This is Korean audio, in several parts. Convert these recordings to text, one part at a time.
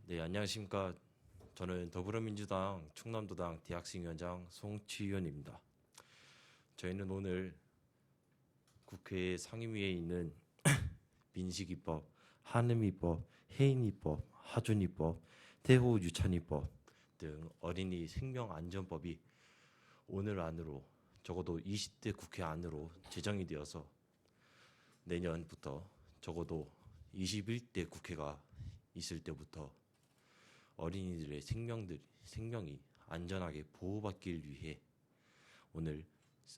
네, 안녕하십니까. 저는 더불어민주당 충남도당 대학생위원장 송치윤입니다. 저희는 오늘 국회 상임위에 있는 민식이법, 한음이법, 해인이법, 하준이법, 태호유찬이법 등 어린이 생명안전법이 오늘 안으로 적어도 20대 국회 안으로 제정이 되어서 내년부터 적어도 21대 국회가 있을 때부터 어린이들의 생명이 안전하게 보호받길 위해 오늘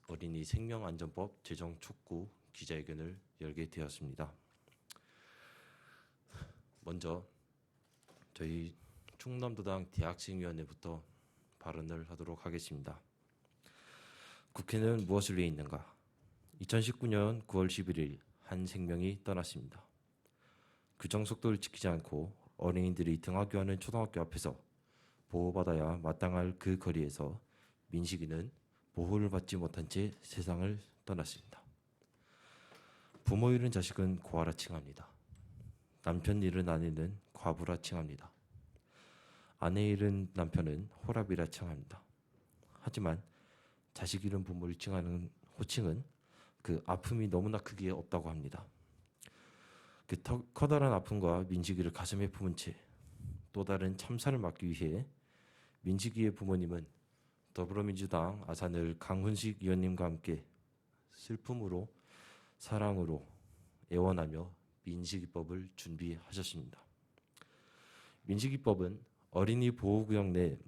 어린이 생명안전법 제정 촉구 기자회견을 열게 되었습니다. 먼저 저희 충남도당 대학생위원회부터 발언을 하도록 하겠습니다. 국회는 무엇을 위해 있는가? 2019년 9월 11일 한 생명이 떠났습니다. 규정 속도를 지키지 않고 어린이들이 등하교하는 초등학교 앞에서 보호받아야 마땅할 그 거리에서 민식이는 보호를 받지 못한 채 세상을 떠났습니다. 부모 잃은 자식은 고아라 칭합니다. 남편 잃은 아내는 과부라 칭합니다. 아내 잃은 남편은 호랍이라 칭합니다. 하지만 자식 잃은 부모를 칭하는 호칭은 그 아픔이 너무나 크기에 없다고 합니다. 그 커다란 아픔과 민식이를 가슴에 품은 채 또 다른 참사를 막기 위해 민식이의 부모님은 더불어민주당 아산을 강훈식 의원님과 함께 슬픔으로 사랑으로 애원하며 민식이법을 준비하셨습니다. 민식이법은 어린이 보호구역 내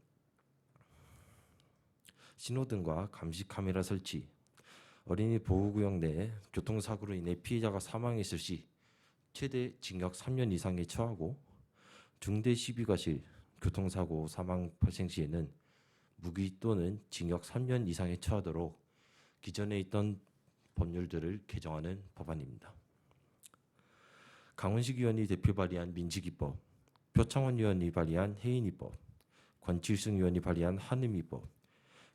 신호등과 감시 카메라 설치, 어린이 보호구역 내 교통사고로 인해 피해자가 사망했을 시 최대 징역 3년 이상에 처하고 중대 시비과실 교통사고 사망 발생 시에는 무기 또는 징역 3년 이상에 처하도록 기존에 있던 법률들을 개정하는 법안입니다. 강훈식 의원이 대표 발의한 민식이법, 표창원 의원이 발의한 해인이법, 권칠승 의원이 발의한 한음이법,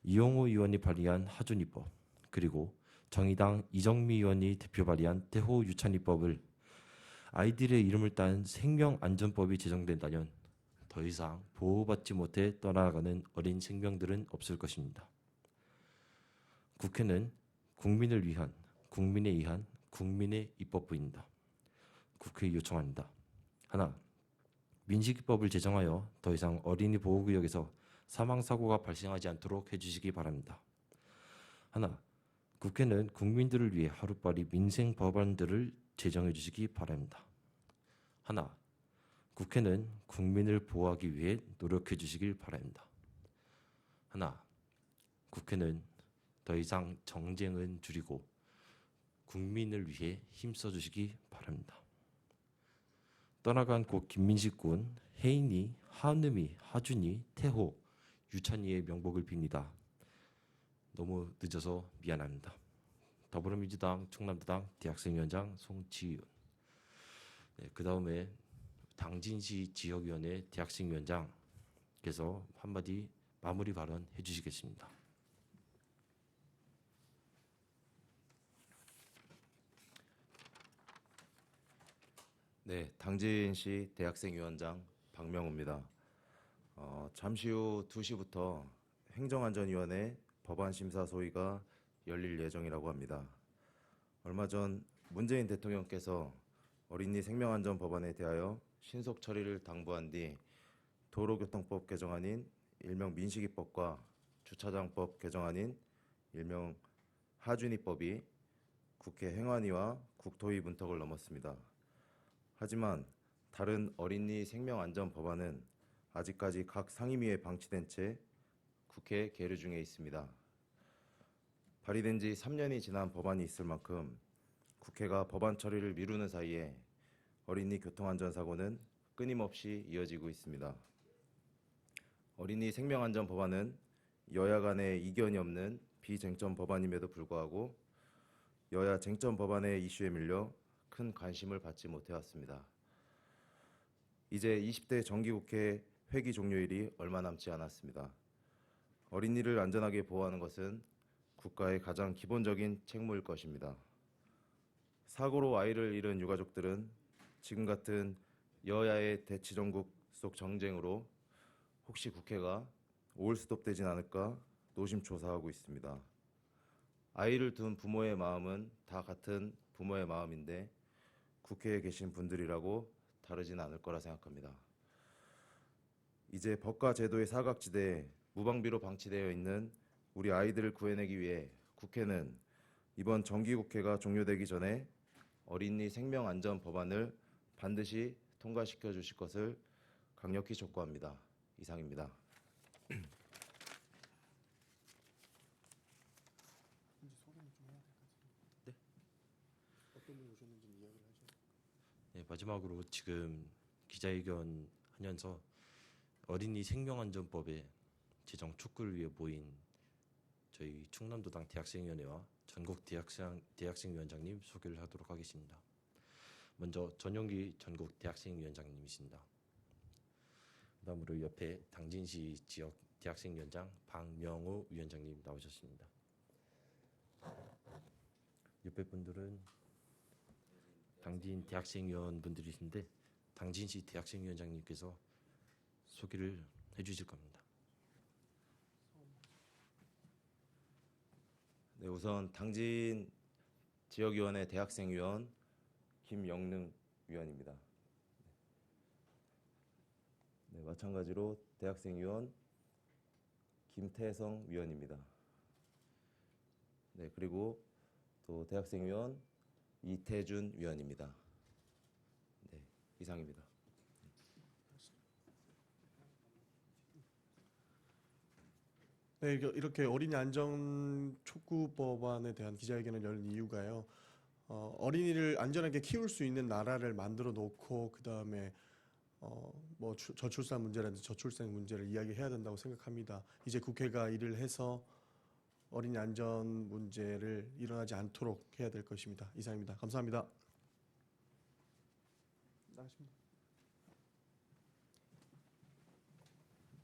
이용호 의원이 발의한 하준이법, 그리고 정의당 이정미 의원이 대표 발의한 태호유찬이법을 아이들의 이름을 딴 생명안전법이 제정된다면 더 이상 보호받지 못해 떠나가는 어린 생명들은 없을 것입니다. 국회는 국민을 위한, 국민에 의한 국민의 입법부입니다. 국회에 요청합니다. 하나, 민식이법을 제정하여 더 이상 어린이 보호구역에서 사망사고가 발생하지 않도록 해주시기 바랍니다. 하나, 국회는 국민들을 위해 하루빨리 민생 법안들을 제정해 주시기 바랍니다. 하나, 국회는 국민을 보호하기 위해 노력해 주시길 바랍니다. 하나, 국회는 더 이상 정쟁은 줄이고 국민을 위해 힘써 주시기 바랍니다. 떠나간 고 김민식 군, 혜인이, 한음이, 하준이, 태호, 유찬이의 명복을 빕니다. 너무 늦어서 미안합니다. 더불어민주당 충남도당 대학생위원장 송치윤. 네, 그 다음에 당진시 지역위원회 대학생위원장께서 한마디 마무리 발언 해주시겠습니다. 네, 당진시 대학생위원장 박명우입니다. 잠시 후 2시부터 행정안전위원회 법안심사 소위가 열릴 예정이라고 합니다. 얼마 전 문재인 대통령께서 어린이 생명안전 법안에 대하여 신속 처리를 당부한 뒤 도로교통법 개정안인 일명 민식이법과 주차장법 개정안인 일명 하준이법이 국회 행안위와 국토위 문턱을 넘었습니다. 하지만 다른 어린이 생명안전 법안은 아직까지 각 상임위에 방치된 채 국회 계류 중에 있습니다. 발의된 지 3년이 지난 법안이 있을 만큼 국회가 법안 처리를 미루는 사이에 어린이 교통안전사고는 끊임없이 이어지고 있습니다. 어린이 생명안전 법안은 여야 간의 이견이 없는 비쟁점 법안임에도 불구하고 여야 쟁점 법안의 이슈에 밀려 큰 관심을 받지 못해왔습니다. 이제 20대 정기국회 회기 종료일이 얼마 남지 않았습니다. 어린이를 안전하게 보호하는 것은 국가의 가장 기본적인 책무일 것입니다. 사고로 아이를 잃은 유가족들은 지금 같은 여야의 대치정국 속 정쟁으로 혹시 국회가 오일스톱되진 않을까 노심초사하고 있습니다. 아이를 둔 부모의 마음은 다 같은 부모의 마음인데 국회에 계신 분들이라고 다르진 않을 거라 생각합니다. 이제 법과 제도의 사각지대에 무방비로 방치되어 있는 우리 아이들을 구해내기 위해 국회는 이번 정기국회가 종료되기 전에 어린이 생명안전 법안을 반드시 통과시켜 주실 것을 강력히 촉구합니다. 이상입니다. 네, 마지막으로 지금 기자회견 하면서 어린이 생명안전법의 제정 촉구를 위해 모인 저희 충남도당 대학생위원회와 전국 대학생위원장님 소개를 하도록 하겠습니다. 먼저 전용기 전국 대학생위원장님이십니다. 그다음으로 옆에 당진시 지역 대학생위원장 박명우 위원장님 나오셨습니다. 옆에 분들은 당진 대학생위원분들이신데 당진시 대학생위원장님께서 소개를 해주실 겁니다. 네, 우선 당진 지역위원회 대학생위원 김영능 위원입니다. 네, 마찬가지로 대학생위원 김태성 위원입니다. 네, 그리고 또 대학생위원 이태준 위원입니다. 네, 이상입니다. 네, 이렇게 어린이 안전 촉구 법안에 대한 기자회견을 열 이유가요. 어린이를 안전하게 키울 수 있는 나라를 만들어 놓고 그 다음에 뭐 저출산 문제라든지 저출생 문제를 이야기해야 된다고 생각합니다. 이제 국회가 일을 해서 어린이 안전 문제를 일어나지 않도록 해야 될 것입니다. 이상입니다. 감사합니다. 나가십니다.